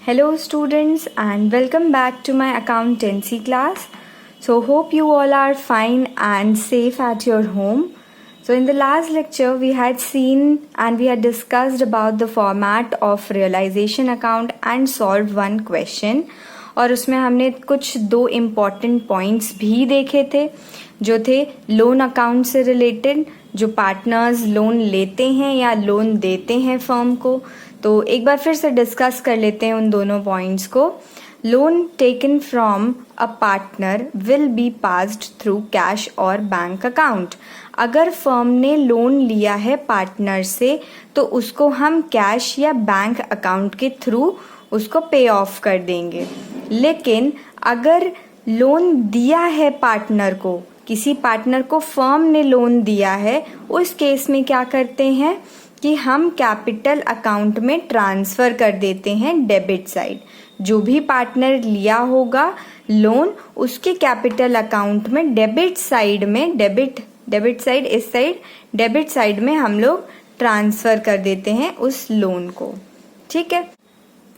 Hello students and welcome back to my accountancy class. So hope you all are fine and safe at your home. So in the last lecture we had seen and we had discussed about the format of realization account and solved one question. और उसमें हमने कुछ दो important points भी देखे थे जो थे लोन अकाउंट से रिलेटेड, जो पार्टनर्स लोन लेते हैं या लोन देते हैं फर्म को. तो एक बार फिर से डिस्कस कर लेते हैं उन दोनों पॉइंट्स को. Loan taken from a partner will be passed through cash और बैंक अकाउंट. अगर फर्म ने लोन लिया है पार्टनर से तो उसको हम कैश या बैंक अकाउंट के थ्रू उसको पे ऑफ कर देंगे. लेकिन अगर लोन दिया है पार्टनर को, किसी पार्टनर को फर्म ने लोन दिया है, उस केस में क्या करते हैं कि हम कैपिटल अकाउंट में ट्रांसफ़र कर देते हैं डेबिट साइड. जो भी पार्टनर लिया होगा लोन उसके कैपिटल अकाउंट में डेबिट साइड में डेबिट साइड इस साइड डेबिट साइड में हम लोग ट्रांसफ़र कर देते हैं उस लोन को. ठीक है.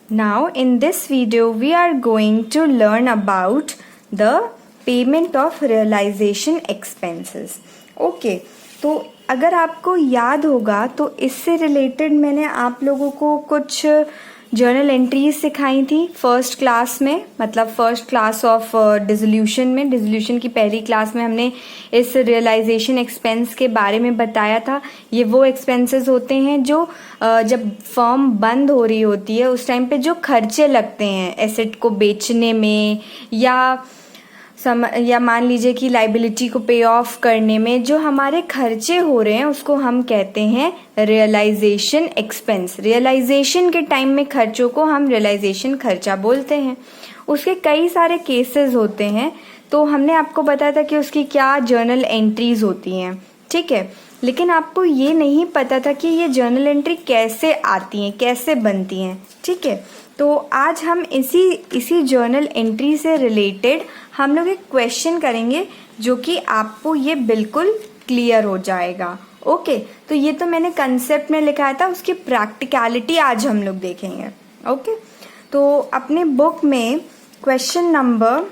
Now in this video we are going to learn about the payment of realization expenses. Okay, तो अगर आपको याद होगा तो इससे रिलेटेड मैंने आप लोगों को कुछ जर्नल एंट्रीज सिखाई थी फर्स्ट क्लास में, मतलब फर्स्ट क्लास ऑफ डिसोल्यूशन में. डिसोल्यूशन की पहली क्लास में हमने इस रियलाइजेशन एक्सपेंस के बारे में बताया था. ये वो एक्सपेंसेस होते हैं जो जब फर्म बंद हो रही होती है उस टाइम पे जो खर्चे लगते हैं एसेट को बेचने में या मान लीजिए कि लाइबिलिटी को पे ऑफ करने में जो हमारे खर्चे हो रहे हैं उसको हम कहते हैं रियलाइजेशन एक्सपेंस. रियलाइजेशन के टाइम में खर्चों को हम रियलाइजेशन खर्चा बोलते हैं. उसके कई सारे केसेस होते हैं, तो हमने आपको बताया था कि उसकी क्या जर्नल एंट्रीज होती हैं. ठीक है. लेकिन आपको ये नहीं पता था कि ये जर्नल एंट्री कैसे आती हैं, कैसे बनती हैं. ठीक है. तो आज हम इसी जर्नल एंट्री से रिलेटेड हम लोग एक क्वेश्चन करेंगे जो कि आपको ये बिल्कुल क्लियर हो जाएगा. ओके. तो ये तो मैंने कंसेप्ट में लिखाया था, उसकी प्रैक्टिकलिटी आज हम लोग देखेंगे. ओके. तो अपने बुक में क्वेश्चन नंबर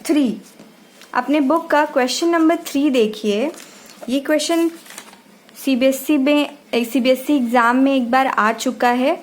3, अपने बुक का क्वेश्चन नंबर 3 देखिए. ये क्वेश्चन सीबीएसई एग्ज़ाम में एक बार आ चुका है,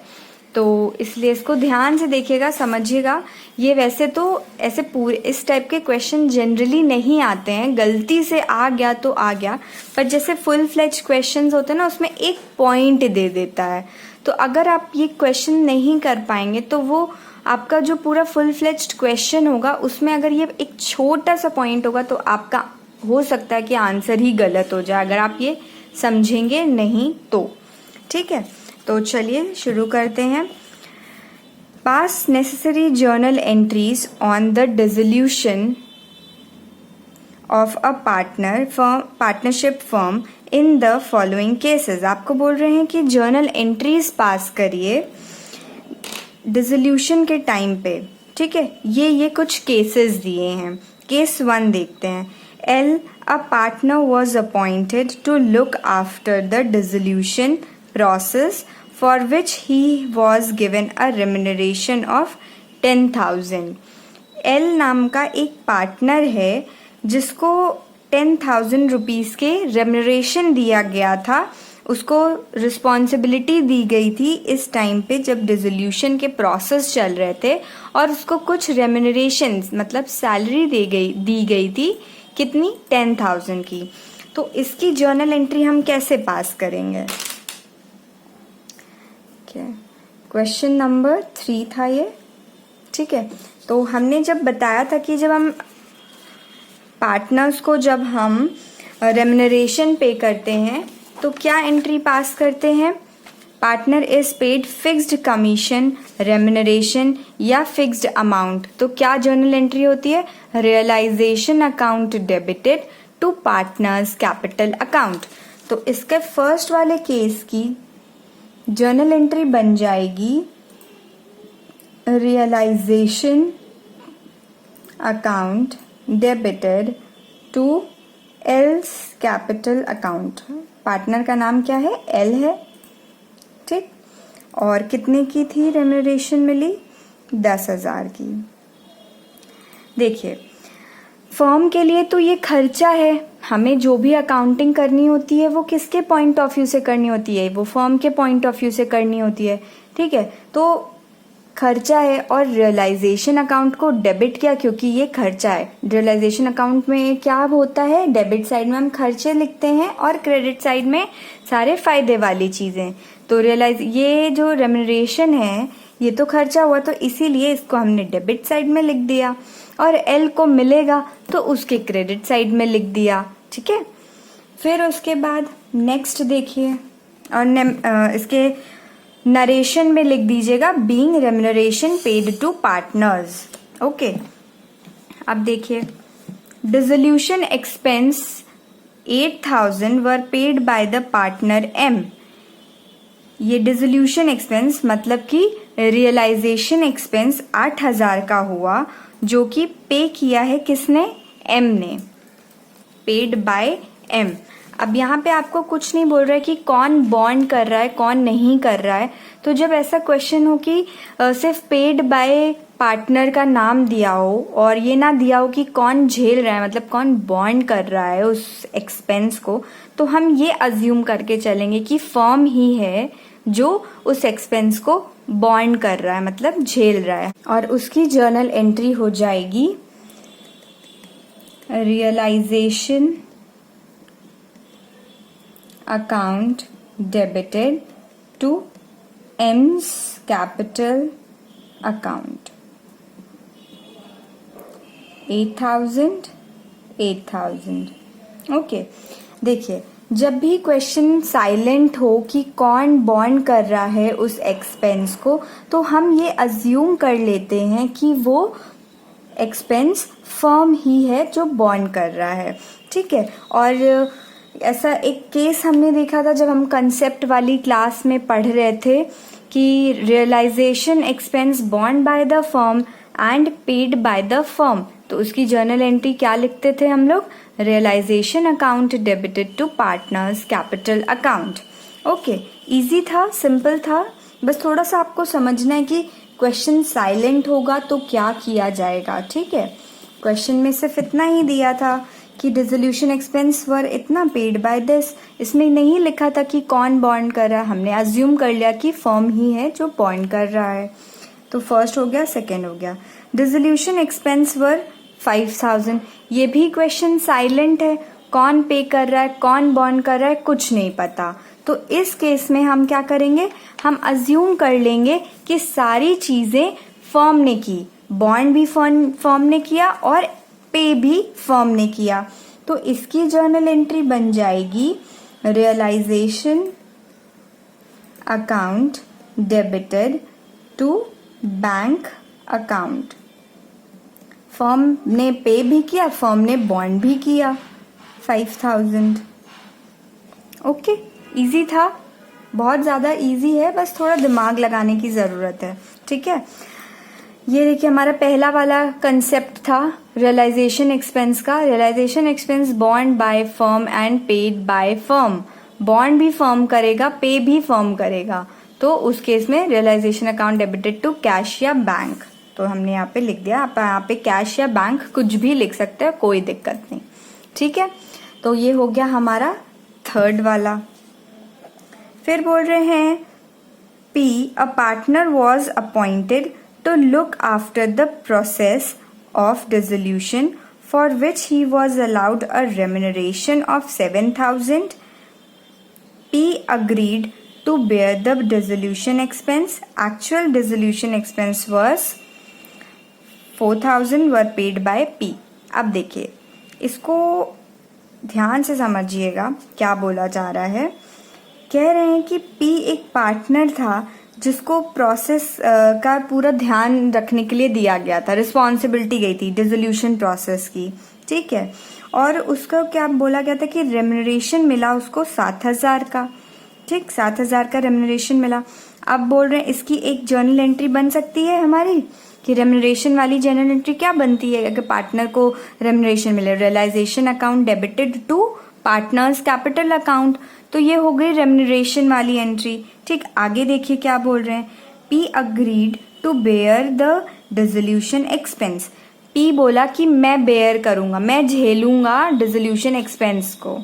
तो इसलिए इसको ध्यान से देखिएगा, समझिएगा. ये वैसे तो ऐसे पूरे इस टाइप के क्वेश्चन जनरली नहीं आते हैं, गलती से आ गया तो आ गया, पर जैसे फुल फ्लेज क्वेश्चंस होते हैं ना उसमें एक पॉइंट दे देता है. तो अगर आप ये क्वेश्चन नहीं कर पाएंगे तो वो आपका जो पूरा फुल फ्लेज्ड क्वेश्चन होगा उसमें अगर ये एक छोटा सा पॉइंट होगा तो आपका हो सकता है कि आंसर ही गलत हो जाए अगर आप ये समझेंगे नहीं तो. ठीक है. तो चलिए शुरू करते हैं. पास necessary journal entries on the dissolution of a partnership firm in the following cases. आपको बोल रहे हैं कि जर्नल एंट्रीज पास करिए डिसोल्यूशन के टाइम पे. ठीक है. ये कुछ केसेस दिए हैं. केस 1 देखते हैं. L, a partner was appointed to look after the dissolution process for which he was given a remuneration of 10,000. L नाम का एक पार्टनर है जिसको 10,000 रुपीज़ के रेम्यूनरेशन दिया गया था. उसको रिस्पॉन्सिबिलिटी दी गई थी इस टाइम पे जब डिसोल्यूशन के प्रोसेस चल रहे थे और उसको कुछ रेम्यूनरेशन मतलब सैलरी दी गई थी. कितनी? 10,000 की. तो इसकी जर्नल एंट्री हम कैसे पास करेंगे? क्वेश्चन नंबर 3 था ये. ठीक है. तो हमने जब बताया था कि जब हम पार्टनर्स को जब हम रेम्यूनरेशन पे करते हैं तो क्या एंट्री पास करते हैं? Partner is paid fixed commission, remuneration या फिक्स्ड अमाउंट. तो क्या जर्नल एंट्री होती है? Realisation account debited to partners capital account. तो इसके फर्स्ट वाले केस की जर्नल एंट्री बन जाएगी realisation account debited to L's capital account. Partner का नाम क्या है? एल है. ठीक। और कितने की थी रेम्यूनरेशन मिली? 10,000 की। देखिए, फर्म के लिए तो ये खर्चा है, हमें जो भी अकाउंटिंग करनी होती है वो किसके पॉइंट ऑफ व्यू से करनी होती है? वो फर्म के पॉइंट ऑफ व्यू से करनी होती है, ठीक है। तो खर्चा है, और रियलाइजेशन अकाउंट को डेबिट किया क्योंकि ये खर्चा है। रियलाइजेशन अकाउंट में क्या होता है? डेबिट साइड में हम खर्चे लिखते हैं और क्रेडिट साइड में सारे फायदे वाली चीजें। तो ये जो रेम्यूनरेशन है ये तो खर्चा हुआ, तो इसीलिए इसको हमने डेबिट साइड में लिख दिया, और एल को मिलेगा तो उसके क्रेडिट साइड में लिख दिया, ठीक है। फिर उसके बाद नेक्स्ट देखिए, और इसके नरेशन में लिख दीजिएगा being remuneration paid to partners. Okay, अब देखिए, dissolution expense 8,000 were paid by the partner M. ये डिसोल्यूशन एक्सपेंस मतलब कि रियलाइजेशन एक्सपेंस 8,000 का हुआ, जो कि पे किया है किसने? एम ने, पेड बाय एम। अब यहाँ पे आपको कुछ नहीं बोल रहा है कि कौन बॉन्ड कर रहा है कौन नहीं कर रहा है। तो जब ऐसा क्वेश्चन हो कि सिर्फ पेड बाय पार्टनर का नाम दिया हो और ये ना दिया हो कि कौन झेल रहा है, मतलब कौन बॉन्ड कर रहा है उस एक्सपेंस को, तो हम ये अज्यूम करके चलेंगे कि फर्म ही है जो उस एक्सपेंस को बॉन्ड कर रहा है, मतलब झेल रहा है। और उसकी जर्नल एंट्री हो जाएगी realisation account debited to M's capital account 8,000 8,000। Okay, देखिए, जब भी क्वेश्चन साइलेंट हो कि कौन बॉन्ड कर रहा है उस एक्सपेंस को, तो हम ये अज्यूम कर लेते हैं कि वो एक्सपेंस फर्म ही है जो बॉन्ड कर रहा है, ठीक है। और ऐसा एक केस हमने देखा था जब हम कंसेप्ट वाली क्लास में पढ़ रहे थे कि रियलाइजेशन एक्सपेंस बॉन्ड by the firm and paid by the firm, तो उसकी जर्नल एंट्री क्या लिखते थे हम लोग? Realisation account debited to partners capital account. Okay, easy था, सिंपल था, बस थोड़ा सा आपको समझना है कि क्वेश्चन साइलेंट होगा तो क्या किया जाएगा, ठीक है। क्वेश्चन में सिर्फ इतना ही दिया था कि डिसोल्यूशन एक्सपेंस वर इतना पेड बाय दिस, इसमें नहीं लिखा था कि कौन बॉन्ड कर रहा है, हमने अज्यूम कर लिया कि फर्म ही है जो बॉन्ड कर रहा है। तो फर्स्ट हो गया, सेकेंड हो गया। डिसोल्यूशन एक्सपेंस वर 5,000, ये भी क्वेश्चन साइलेंट है, कौन पे कर रहा है कौन बॉन्ड कर रहा है कुछ नहीं पता। तो इस केस में हम क्या करेंगे? हम अज्यूम कर लेंगे कि सारी चीजें फर्म ने की, बॉन्ड भी फर्म ने किया और पे भी फर्म ने किया। तो इसकी जर्नल एंट्री बन जाएगी realisation account debited to bank account. Firm ने पे भी किया, फर्म ने बॉन्ड भी किया 5,000। ओके, इजी था, बहुत ज्यादा इजी है, बस थोड़ा दिमाग लगाने की जरूरत है, ठीक है। ये देखिए, हमारा पहला वाला कंसेप्ट था रियलाइजेशन एक्सपेंस का। रियलाइजेशन एक्सपेंस बॉन्ड by firm and paid by firm, bond भी फर्म करेगा पे भी फर्म करेगा, तो उस केस में realisation account debited to cash या बैंक। तो हमने यहाँ पे लिख दिया, आप यहाँ पे कैश या बैंक कुछ भी लिख सकते हैं, कोई दिक्कत नहीं, ठीक है। तो ये हो गया हमारा थर्ड वाला। फिर बोल रहे हैं P, a partner was appointed to look after the process of dissolution for which he was allowed a remuneration of 7,000. P agreed to bear the dissolution expense. Actual dissolution expense was 4,000 were paid by P. अब देखिए, इसको ध्यान से समझिएगा क्या बोला जा रहा है। कह रहे हैं कि P एक पार्टनर था जिसको प्रोसेस का पूरा ध्यान रखने के लिए दिया गया था, रिस्पॉन्सिबिलिटी गई थी डिसोल्यूशन प्रोसेस की, ठीक है। और उसका क्या बोला गया था कि रेम्यूनरेशन मिला उसको 7,000 का, ठीक, 7,000 का रेम्यूनरेशन मिला। अब बोल रहे हैं इसकी एक जर्नल एंट्री बन सकती है हमारी कि रेम्यूनरेशन वाली जर्नल एंट्री क्या बनती है अगर पार्टनर को रेम्यूनरेशन मिले? Realisation account debited to partners capital account. तो ये हो गई रेम्यूनरेशन वाली एंट्री। ठीक, आगे देखिए क्या बोल रहे हैं। P agreed to bear the dissolution expense. P बोला कि मैं बेयर करूंगा, मैं झेलूंगा डिसोल्यूशन एक्सपेंस को।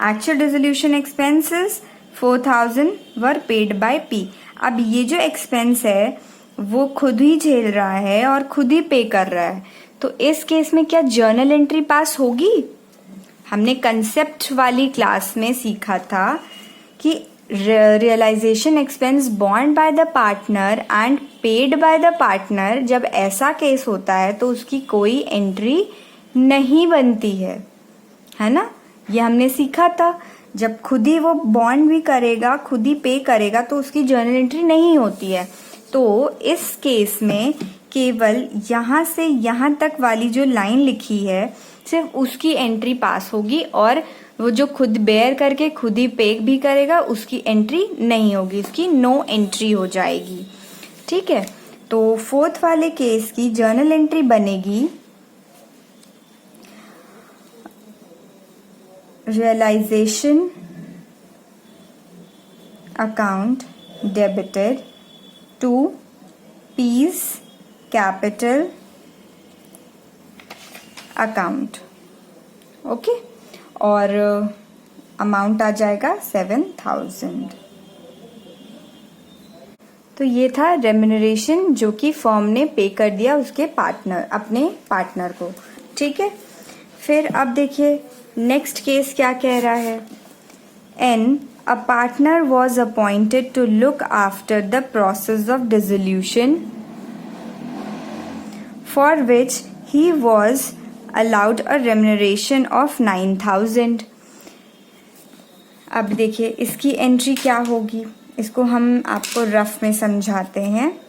Actual dissolution expenses 4000 were paid by P. अब ये जो एक्सपेंस है वो खुद ही झेल रहा है और खुद ही पे कर रहा है, तो इस केस में क्या जर्नल एंट्री पास होगी? हमने कंसेप्ट वाली क्लास में सीखा था कि realisation expense borne by the partner and paid by the partner, जब ऐसा केस होता है तो उसकी कोई एंट्री नहीं बनती है ना। ये हमने सीखा था। जब खुद ही वो बॉन्ड भी करेगा, खुद ही पे करेगा, तो उसकी जर्नल एंट्री नहीं होती है। तो इस केस में केवल यहाँ से यहाँ तक वाली जो लाइन लिखी है सिर्फ उसकी एंट्री पास होगी, और वो जो खुद बेयर करके खुद ही पे भी करेगा उसकी एंट्री नहीं होगी, उसकी नो एंट्री हो जाएगी। ठीक है, तो फोर्थ वाले केस की जर्नल एंट्री बनेगी realisation account debited to P's capital account. Okay, और अमाउंट आ जाएगा 7000। तो ये था रेम्यूनरेशन जो कि फर्म ने पे कर दिया उसके पार्टनर, अपने पार्टनर को। ठीक है, फिर अब देखिए नेक्स्ट केस क्या कह रहा है। N a partner was appointed to look after the process of dissolution for which he was allowed a remuneration of 9000। अब देखिए इसकी एंट्री क्या होगी, इसको हम आपको रफ में समझाते हैं।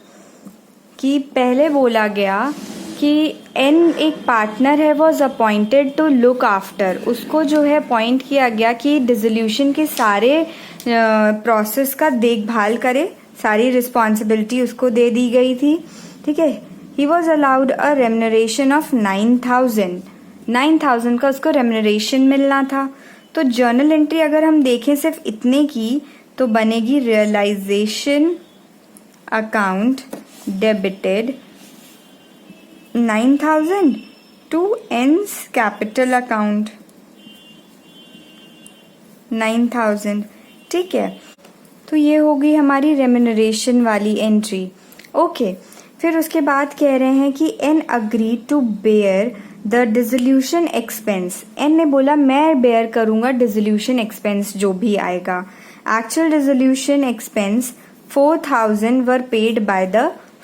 कि पहले बोला गया कि एन एक पार्टनर है, was appointed to look after, उसको जो है अपॉइंट किया गया कि डिसोल्यूशन के सारे प्रोसेस का देखभाल करे, सारी रिस्पॉन्सिबिलिटी उसको दे दी गई थी। ठीक है, he was allowed a remuneration of 9000 का उसको रेम्यूनरेशन मिलना था। तो जर्नल एंट्री अगर हम देखें सिर्फ इतने की तो बनेगी realisation account debited 9000 to N's capital account 9000। ठीक है, तो ये हो गई हमारी रेम्यूनरेशन वाली एंट्री। ओके, फिर उसके बाद कह रहे हैं कि N agree to bear the dissolution expense. N ने बोला मैं बेयर करूंगा डिसोल्यूशन एक्सपेंस जो भी आएगा। Actual dissolution expense 4000 were paid by the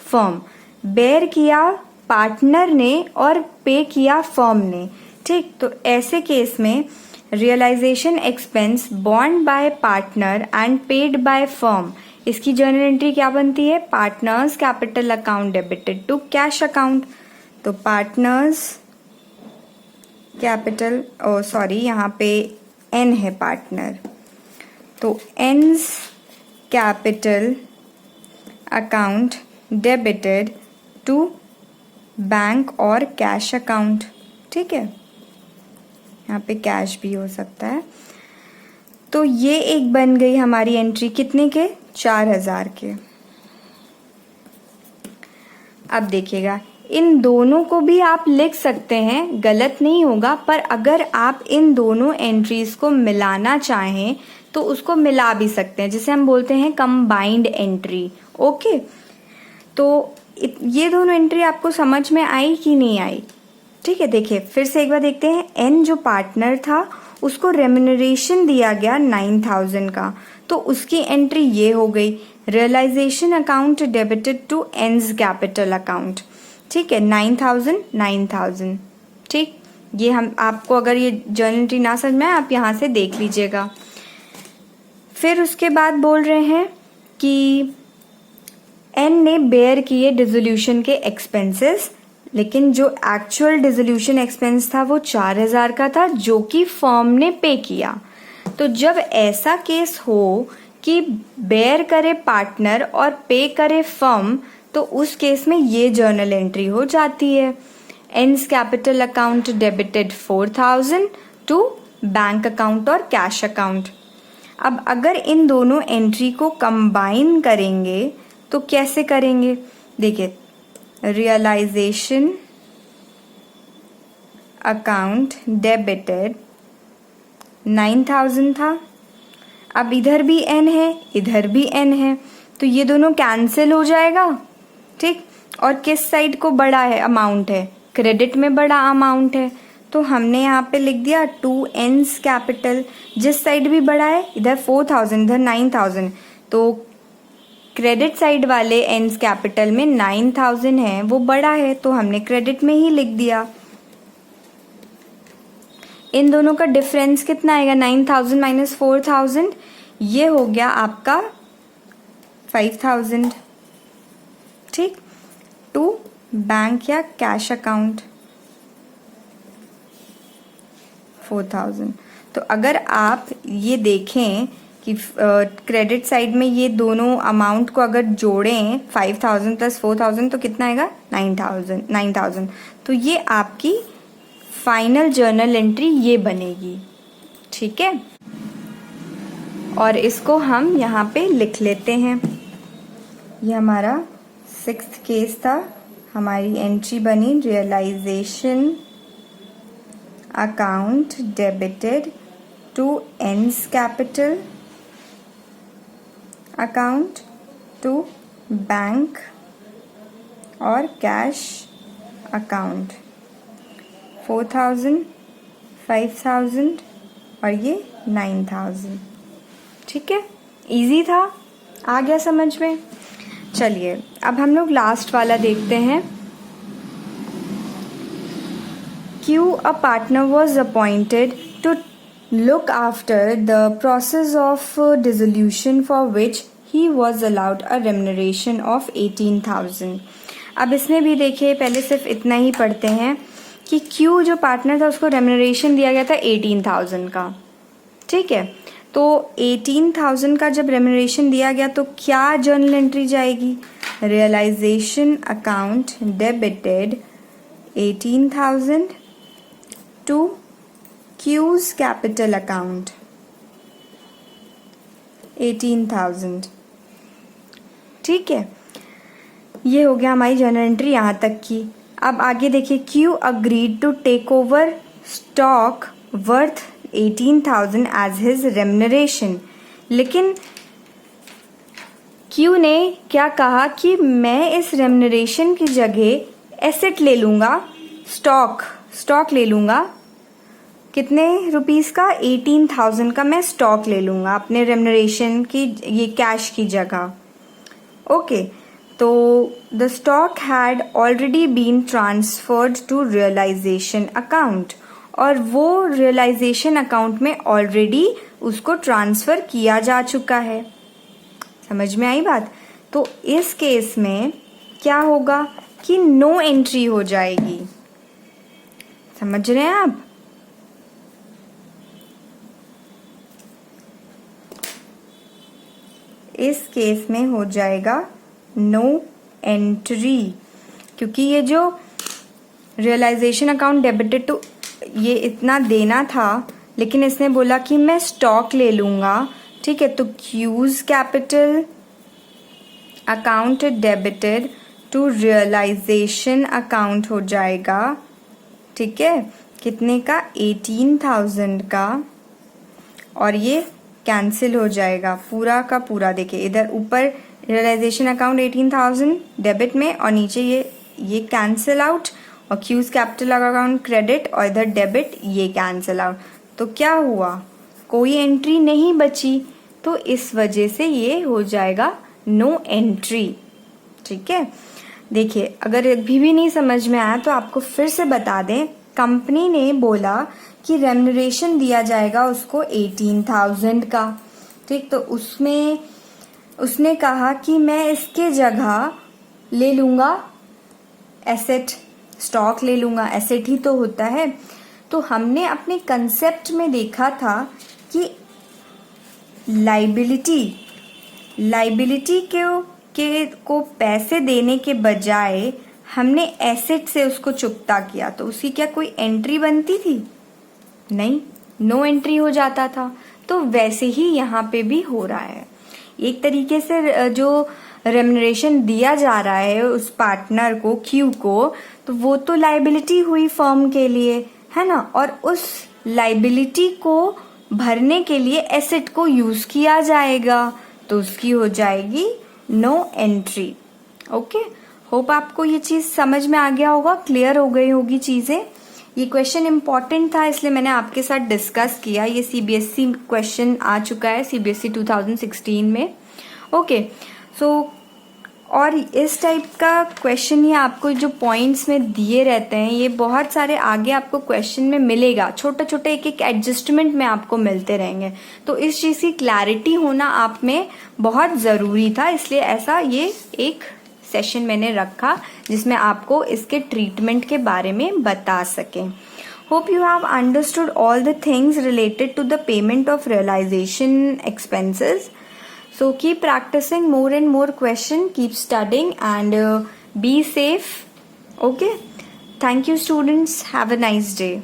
firm. Bear किया पार्टनर ने और पे किया फर्म ने। ठीक, तो ऐसे केस में realization expense borne by partner and paid by firm, इसकी जर्नल एंट्री क्या बनती है? Partners capital account debited to cash account. तो पार्टनर्स कैपिटल, सॉरी यहाँ पे एन है पार्टनर, तो N's capital account debited to bank और कैश अकाउंट। ठीक है, यहाँ पे कैश भी हो सकता है। तो ये एक बन गई हमारी एंट्री कितने के? 4000 के। अब देखिएगा इन दोनों को भी आप लिख सकते हैं, गलत नहीं होगा, पर अगर आप इन दोनों एंट्रीज को मिलाना चाहें तो उसको मिला भी सकते हैं, जिसे हम बोलते हैं कंबाइंड एंट्री। ओके, तो ये दोनों एंट्री आपको समझ में आई कि नहीं आई? ठीक है, देखिए फिर से एक बार देखते हैं। एन जो पार्टनर था उसको रेम्यूनरेशन दिया गया 9000 का, तो उसकी एंट्री ये हो गई, realization account debited to N's capital account. ठीक है, 9000। ठीक, ये हम आपको अगर ये जर्नल एंट्री ना समझ में आए आप यहाँ से देख लीजिएगा। फिर उसके बाद बोल रहे हैं कि एन ने बेयर किए डिसोल्यूशन के एक्सपेंसेस, लेकिन जो एक्चुअल डिसोल्यूशन एक्सपेंस था वो 4000 का था जो कि फर्म ने पे किया। तो जब ऐसा केस हो कि बेयर करे पार्टनर और पे करे फर्म, तो उस केस में ये जर्नल एंट्री हो जाती है। N's capital account debited 4000 to bank account और कैश अकाउंट। अब अगर इन दोनों एंट्री को कंबाइन करेंगे तो कैसे करेंगे? देखिए, रियलाइजेशन अकाउंट डेबिटेड 9000 था। अब इधर भी n है, इधर भी n है, तो ये दोनों कैंसिल हो जाएगा, ठीक। और किस साइड को बड़ा है अमाउंट है? क्रेडिट में बड़ा अमाउंट है, तो हमने यहाँ पे लिख दिया 2n कैपिटल। जिस साइड भी बड़ा है, इधर 4000 इधर 9000, तो क्रेडिट साइड वाले n कैपिटल में 9000 है, वो बड़ा है, तो हमने क्रेडिट में ही लिख दिया। इन दोनों का डिफरेंस कितना आएगा? 9000 माइनस 4000, ये हो गया आपका 5000, ठीक। टू बैंक या कैश अकाउंट 4000। तो अगर आप ये देखें कि क्रेडिट साइड में ये दोनों अमाउंट को अगर जोड़ें 5000 प्लस 4000 तो कितना आएगा? 9000। तो ये आपकी फाइनल जर्नल एंट्री ये बनेगी, ठीक है। और इसको हम यहाँ पे लिख लेते हैं। ये हमारा 6th केस था। हमारी एंट्री बनी realization account debited to N's capital account to bank और कैश अकाउंट 4000, 5000 और ये 9000, ठीक है। इजी था, आ गया समझ में। चलिए अब हम लोग लास्ट वाला देखते हैं। Q a partner was appointed to look after the process of dissolution for which he was allowed a remuneration of 18,000। अब इसमें भी देखिए, पहले सिर्फ इतना ही पढ़ते हैं कि Q जो पार्टनर था उसको रेम्यूनरेशन दिया गया था 18,000 का, ठीक है। तो 18,000 का जब रेम्यूनरेशन दिया गया तो क्या जर्नल एंट्री जाएगी? Realisation account debited 18,000 to Q's capital account 18,000, ठीक है। ये हो गया हमारी जर्नल एंट्री यहाँ तक की। अब आगे देखिए, Q agreed to take over stock worth 18,000 as his remuneration. लेकिन Q ने क्या कहा कि मैं इस रेम्यूनरेशन की जगह एसेट ले लूँगा, स्टॉक ले लूँगा। कितने रुपीस का? 18,000 का मैं स्टॉक ले लूँगा अपने रेम्यूनरेशन की, ये कैश की जगह। ओके, तो the stock had already been transferred to realisation account, और वो रियलाइजेशन अकाउंट में ऑलरेडी उसको ट्रांसफ़र किया जा चुका है। समझ में आई बात? तो इस केस में क्या होगा कि नो एंट्री हो जाएगी। समझ रहे हैं आप? इस केस में हो जाएगा नो एंट्री, क्योंकि ये जो रियलाइजेशन अकाउंट डेबिटेड टू, ये इतना देना था, लेकिन इसने बोला कि मैं स्टॉक ले लूँगा, ठीक है। तो Q's capital account debited to realisation account हो जाएगा, ठीक है। कितने का? 18,000 का, और ये कैंसिल हो जाएगा पूरा का पूरा। देखिए इधर ऊपर रियलाइजेशन अकाउंट 18,000 डेबिट में, और नीचे ये कैंसिल आउट, और Q's कैपिटल अकाउंट क्रेडिट, और इधर डेबिट, ये कैंसिल आउट। तो क्या हुआ? कोई एंट्री नहीं बची, तो इस वजह से ये हो जाएगा नो एंट्री, ठीक है। देखिए अगर अभी भी नहीं समझ में आया तो आपको फिर से बता दें। कंपनी ने बोला कि रेम्यूनरेशन दिया जाएगा उसको 18,000 का, ठीक। तो उसमें उसने कहा कि मैं इसके जगह ले लूँगा एसेट, स्टॉक ले लूँगा, एसेट ही तो होता है। तो हमने अपने कंसेप्ट में देखा था कि लाइबिलिटी को पैसे देने के बजाय हमने एसेट से उसको चुकता किया, तो उसकी क्या कोई एंट्री बनती थी? नहीं, नो एंट्री हो जाता था। तो वैसे ही यहाँ पे भी हो रहा है। एक तरीके से जो रेम्यूनरेशन दिया जा रहा है उस पार्टनर को, क्यू को, तो वो तो लाइबिलिटी हुई फर्म के लिए, है ना, और उस लाइबिलिटी को भरने के लिए एसेट को यूज किया जाएगा, तो उसकी हो जाएगी नो एंट्री। ओके, होप आपको ये चीज समझ में आ गया होगा, क्लियर हो गई होगी चीजें। ये क्वेश्चन इंपॉर्टेंट था इसलिए मैंने आपके साथ डिस्कस किया। ये सीबीएसई क्वेश्चन आ चुका है, सीबीएसई 2016 में। ओके, सो और इस टाइप का क्वेश्चन ही आपको जो पॉइंट्स में दिए रहते हैं, ये बहुत सारे आगे आपको क्वेश्चन में मिलेगा। छोटे छोटे एक एक एडजस्टमेंट में आपको मिलते रहेंगे। तो इस चीज की क्लैरिटी होना आप में बहुत जरूरी था, इसलिए ऐसा ये एक सेशन मैंने रखा जिसमें आपको इसके ट्रीटमेंट के बारे में बता सकें। Hope you have understood all the things related to the payment of realisation expenses. So keep practicing more and more question, keep studying and be safe. Okay. Thank you students. Have a nice day.